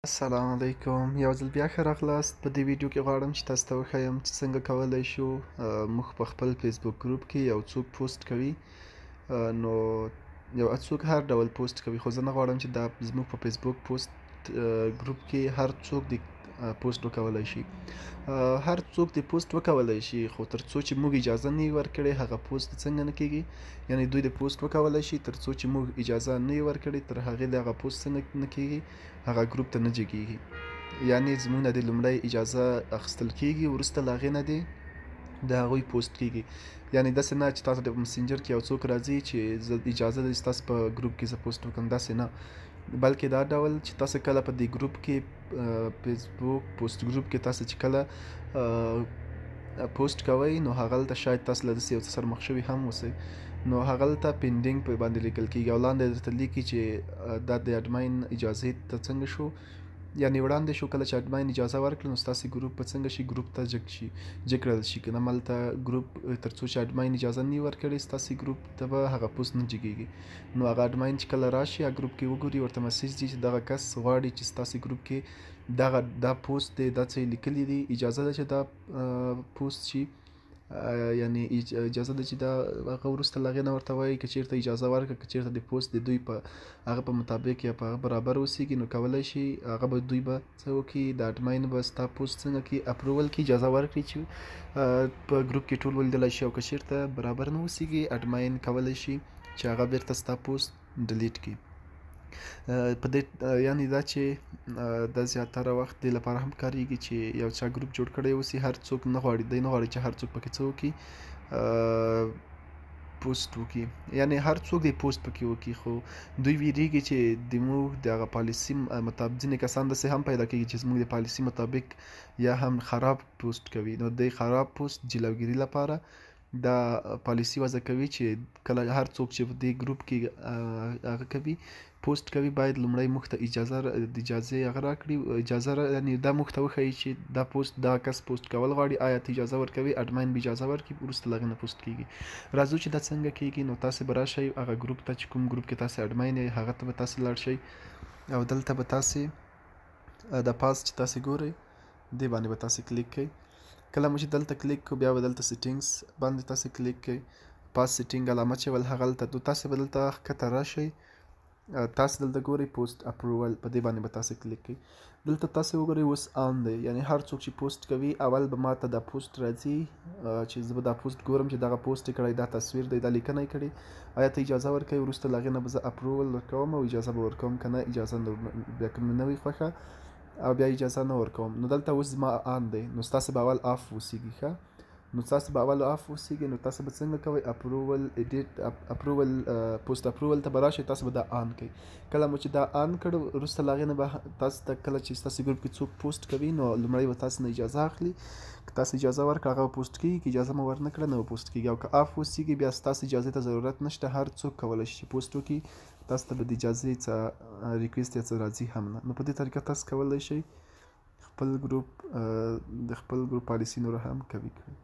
السلام علیکم، یو ځل بیا ښه راغلاست. په دې ویډیو کې غواړم چې تاسو ته وښیم چې څنګه کولی شو موږ په خپل فیسبوک ګروپ کې یو څوک پوسټ کوي نو یو څوک هر ډول پوسټ کوي، خو زه نه غواړم چې دا زموږ په فیسبوک پوسټ ګروپ کې هر څوک دې پوسټ وکولی شي. هر څوک دې پوسټ وکولی شي، خو تر څو چې موږ اجازه نه وي ورکړې هغه پوسټ څنګه نه کیږي. یعنې دوی دې پوسټ وکولی شي، تر څو چې موږ اجازه نه وي ورکړې تر هغې د هغه پوسټ څنګه نه کیږي، هغه ګروپ ته نه جګیږي. یعنې زموږ نه دې لومړی اجازه اخیستل کیږي، وروسته له هغې نه دې د هغوی پوسټ کیږي. یعنې داسې نه چې تاسو د مسنجر کې یو څوک راځي چې زه اجازه ده چې تاسو په ګروپ کې زه پوسټ وکړم، داسې نه، بلکې دا ډول چې تاسو کله په دې ګروپ کې فیسبوک پوسټ ګروپ کې تاسو چې کله پوسټ کوئ نو هغلته شاید تاسو له داسې یو څه سره مخ شوي هم اوسئ، نو هغلته پینډینګ په باندې لیکل کیږي او لاندې درته لیکي چې دا د اډمین اجازې ته څنګه شو. یعنې وړاندې شو کله چې اډمین اجازه ورکړي نو ستاسې ګروپ به څنګه شي، ګروپ ته جګ کړل شي. که نه هملته ګروپ تر څو چې اډمین اجازه نه وي ورکړې ستاسې ګروپ ته به هغه پوسټ نه جګیږي. نو هغه اډمین چې کله راشي هغه ګروپ کې وګوري، ورته مسیج دي چې دغه کس غواړي چې ستاسې ګروپ کې دا پوسټ دی، دا څه یې لیکلي دي، اجازه ده چې دا پوسټ شي. یعنې اجازه ده چې دا هغه وروسته له هغې نه ورته وایي که چېرته اجازه ورکړه، که چېرته د پوسټ د دوی په هغه په مطابق یا په هغه برابر اوسېږي نو کولی شي هغه به دوی به څه وکړي، د اډمین به ستا پوسټ څنګه کړي، اپروول کړي، اجازه ورکړي چې په ګروپ کې ټول ولیدلی شي. او که چېرته برابر نه اوسېږي اډمین کولی شي چې هغه بیرته ستا پوسټ ډیلیټ کړي. په دې یعنې دا چې دا زیاتره وخت دې لپاره هم کارېږي چې یو چا ګروپ جوړ کړی اوسي، هر څوک نه غواړي، دی نه غواړي چې هر څوک پکې څه وکړي، پوسټ وکړي. یعنې هر څوک دې پوسټ پکې وکړي، خو دوی ویرېږي چې زموږ د هغه پالیسي مطابق ځینې کسان داسې هم پیدا کېږي چې زموږ د پالیسي مطابق یا هم خراب پوسټ کوي. نو د خراب پوسټ جلوګیري لپاره دا پالیسي وضع کوي چې کله هر څوک چې په دې ګروپ کې هغه کوي پوسټ کوي باید لومړی موږ ته اجازې هغه راکړي، اجازه یعنې دا موږ ته وښایي چې دا پوسټ دا کس پوسټ کول غواړي، آیا ته اجازه ورکوي، اډمین به اجازه ورکړي، وروسته له هغې نه پوسټ کیږي. راځو چې دا څنګه کیږي. نو تاسې به راشئ هغه ګروپ ته چې کوم ګروپ کې تاسې اډمین یې هغه ته به تاسې لاړ شئ او دلته به تاسې د پاس چې تاسې ګورئ دې باندې به تاسې کلیک کوئ. کله مو چې دلته کلیک کړو بیا به دلته سیټینګز باندې تاسې کلیک کوئ، پاس سیټینګ علامه چې ول هغلته تاسې به دلته ښکته راشئ، تاسې دلته ګورئ پوسټ اپروول، په دې باندې به تاسې کلیک کوئ. دلته تاسې وګورئ اوس آن دی، یعنې هر څوک چې پوسټ کوي اول به ماته دا پوسټ راځي چې زه به دا پوسټ ګورم چې دغه پوسټ یې کړی، دا تصویر دی، دا لیکنه یې کړې، آیا ته اجازه ورکوې، وروسته له هغې نه به زه اپروول ورکوم او اجازه به ورکوم، که نه اجازه بیا که مې نه وي خوښه او بیا اجازه نه ورکوم. نو دلته اوس زما آن دی، نو ستاسې به اول آف اوسېږي. ښه، نو تاسې به اول آف اوسېږي، نو تاسې به څنګه کوئ، اپروول اپروول پوسټ اپروول ته به راشئ، تاسې به دا آن کوئ. کله مو چې دا آن کړ وروسته له هغې نه به تاسو ته کله چې ستاسې ګروپ کې څوک پوسټ کوي نو لومړی به تاسې نه اجازه اخلي، که تاسې اجازه ورکړه هغه به پوسټ کېږي، که اجازه مو ورنه کړه نه به پوسټ کېږي. او که آف اوسېږي بیا ستاسې اجازې ته ضرورت نشته، هر څوک کولی شي چې پوسټ وکړي، تاسو ته به د اجازې څه ریکویسټ یا څه راځي هم نه. نو په دې طریقه تاسو کولی شئ خپل ګروپ د خپل ګروپ پالیسي نوره هم قوي کړئ.